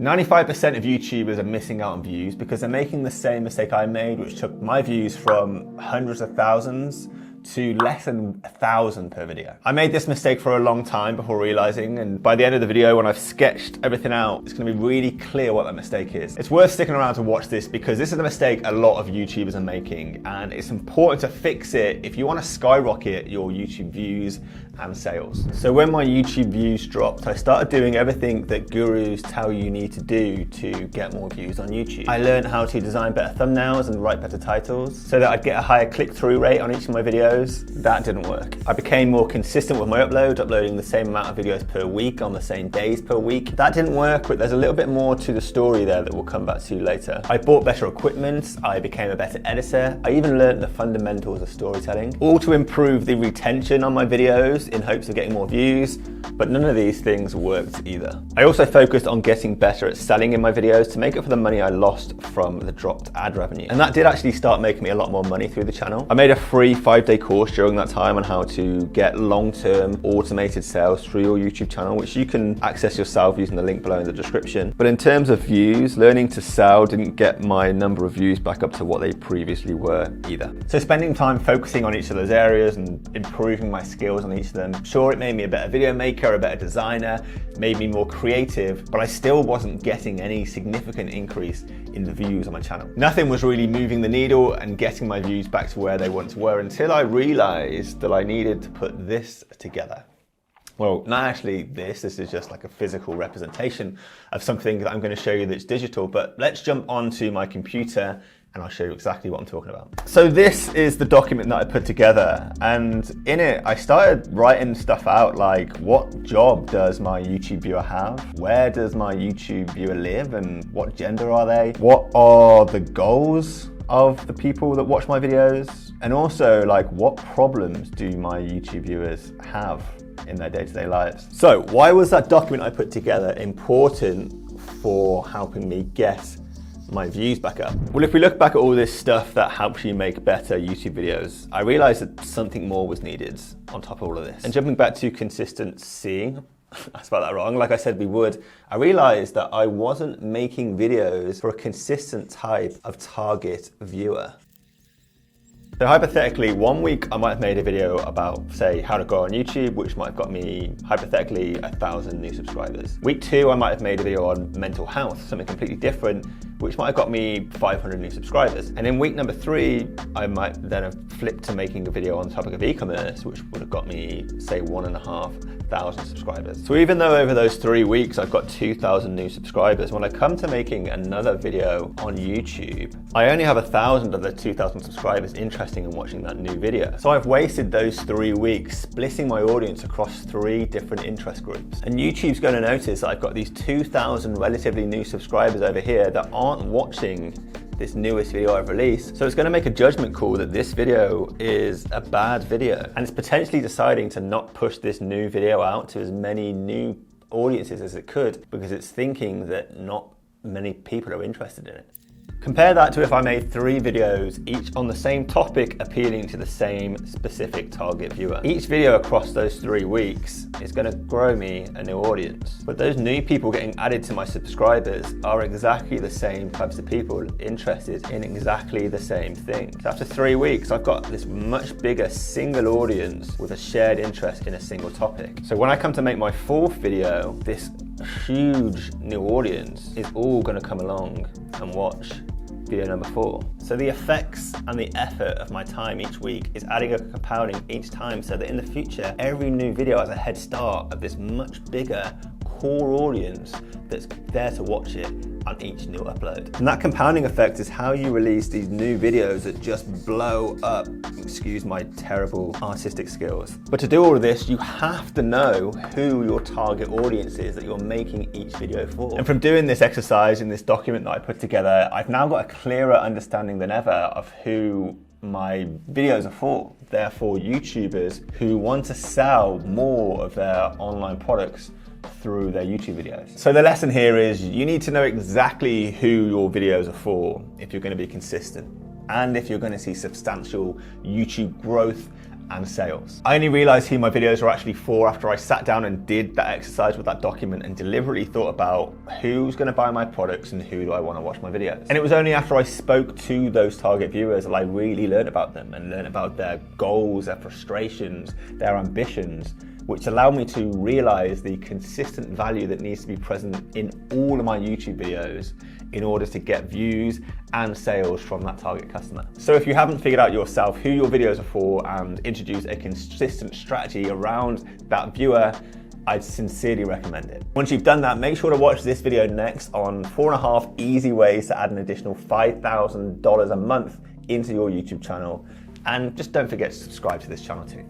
95% of YouTubers are missing out on views because they're making the same mistake I made, which took my views from hundreds of thousands to less than 1,000 per video. I made this mistake for a long time before realizing, and by the end of the video, when I've sketched everything out, it's gonna be really clear what that mistake is. It's worth sticking around to watch this because this is a mistake a lot of YouTubers are making, and it's important to fix it if you wanna skyrocket your YouTube views and sales. So when my YouTube views dropped, I started doing everything that gurus tell you need to do to get more views on YouTube. I learned how to design better thumbnails and write better titles so that I'd get a higher click-through rate on each of my videos. That didn't work. I became more consistent with my upload, uploading the same amount of videos per week on the same days per week. That didn't work, but there's a little bit more to the story there that we'll come back to later. I bought better equipment, I became a better editor, I even learned the fundamentals of storytelling, all to improve the retention on my videos in hopes of getting more views, but none of these things worked either. I also focused on getting better at selling in my videos to make up for the money I lost from the dropped ad revenue. And that did actually start making me a lot more money through the channel. I made a free 5-day course during that time on how to get long-term automated sales through your YouTube channel, which you can access yourself using the link below in the description. But in terms of views, learning to sell didn't get my number of views back up to what they previously were either. So spending time focusing on each of those areas and improving my skills on each of them, sure, it made me a better video maker, a better designer, made me more creative, but I still wasn't getting any significant increase in the views on my channel. Nothing was really moving the needle and getting my views back to where they once were until I realized that I needed to put this together. Well, not actually this is just like a physical representation of something that I'm going to show you that's digital, but let's jump onto my computer and I'll show you exactly what I'm talking about. So this is the document that I put together, and in it I started writing stuff out like, what job does my YouTube viewer have? Where does my YouTube viewer live and what gender are they? What are the goals of the people that watch my videos? And also, like, what problems do my YouTube viewers have in their day-to-day lives? So why was that document I put together important for helping me get my views back up? Well, if we look back at all this stuff that helps you make better YouTube videos, I realized that something more was needed on top of all of this. And jumping back to consistent seeing, I spelled that wrong, like I said we would, I realized that I wasn't making videos for a consistent type of target viewer. So hypothetically, 1 week I might have made a video about, say, how to grow on YouTube, which might have got me, hypothetically, 1,000 new subscribers. Week 2, I might have made a video on mental health, something completely different, which might have got me 500 new subscribers. And in week number 3, I might then have flipped to making a video on the topic of e-commerce, which would have got me, say, 1,500 subscribers. So even though over those 3 weeks I've got 2,000 new subscribers, when I come to making another video on YouTube, I only have 1,000 of the 2,000 subscribers interested in watching that new video. So I've wasted those 3 weeks splitting my audience across 3 different interest groups. And YouTube's going to notice that I've got these 2,000 relatively new subscribers over here that aren't watching this newest video I've released. So it's going to make a judgment call that this video is a bad video. And it's potentially deciding to not push this new video out to as many new audiences as it could because it's thinking that not many people are interested in it. Compare that to if I made 3 videos, each on the same topic, appealing to the same specific target viewer. Each video across those 3 weeks is going to grow me a new audience. But those new people getting added to my subscribers are exactly the same types of people interested in exactly the same thing. So after 3 weeks, I've got this much bigger single audience with a shared interest in a single topic. So when I come to make my 4th video, this huge new audience is all going to come along and watch video number 4. So the effects and the effort of my time each week is adding up, compounding each time, so that in the future, every new video has a head start of this much bigger core audience that's there to watch it on each new upload. And that compounding effect is how you release these new videos that just blow up. Excuse my terrible artistic skills. But to do all of this, you have to know who your target audience is that you're making each video for. And from doing this exercise in this document that I put together, I've now got a clearer understanding than ever of who my videos are for. They're for YouTubers who want to sell more of their online products through their YouTube videos. So the lesson here is you need to know exactly who your videos are for if you're going to be consistent and if you're going to see substantial YouTube growth and sales. I only realized who my videos were actually for after I sat down and did that exercise with that document and deliberately thought about who's gonna buy my products and who do I wanna watch my videos. And it was only after I spoke to those target viewers that I really learned about them and learned about their goals, their frustrations, their ambitions, which allowed me to realize the consistent value that needs to be present in all of my YouTube videos in order to get views and sales from that target customer. So if you haven't figured out yourself who your videos are for and introduce a consistent strategy around that viewer, I'd sincerely recommend it. Once you've done that, make sure to watch this video next on 4.5 easy ways to add an additional $5,000 a month into your YouTube channel. And just don't forget to subscribe to this channel too.